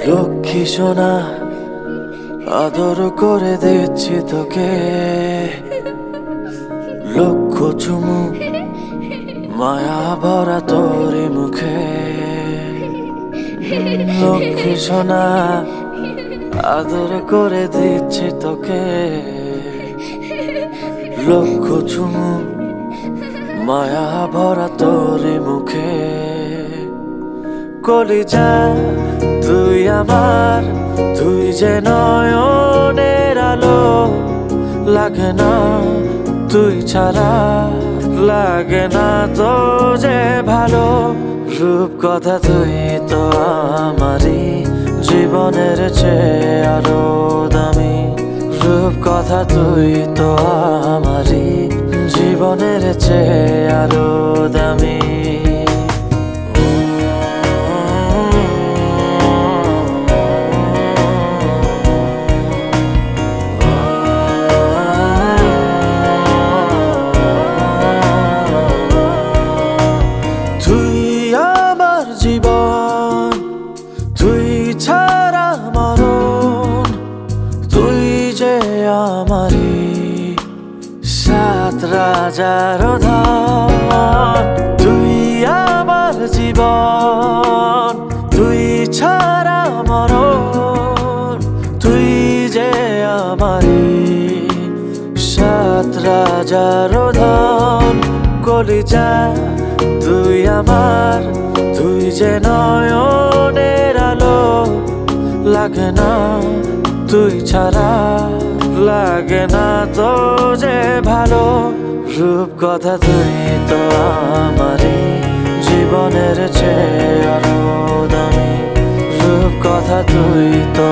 লক্ষ্মী সোনা আদর করে দিচ্ছি তোকে, লক্ষ চুমু মায়া ভরা তোর মুখে। লক্ষ্মী সোনা আদর করে দিচ্ছি তোকে, লক্ষ চুমু মায়া ভরা তোর মুখে। কলিজা তুই আমার, তুই যে নয়নের আলো, লাগে না তুই ছাড়া, লাগে না তো যে ভালো। রূপ কথা তুই তো আমারই জীবনের চেয়ে আরো দামি, রূপ কথা তুই তো আমারই জীবনের চেয়ে আরো দামি। জীবন তুই ছাড়া মরণ, তুই যে আমারি সাত রাজার ধন। তুই আমার জীবন, তুই ছাড়া মরণ, তুই যে আমারি সাত রাজার ধন। কলিজা তুই আমার, তুই যে নয়নের আলো, লাগে না তুই ছাড়া, লাগে না তো যে ভালো। রূপ কথা তুই তো আমারই জীবনের চেয়ে আরো দামি, রূপ কথা তুই তো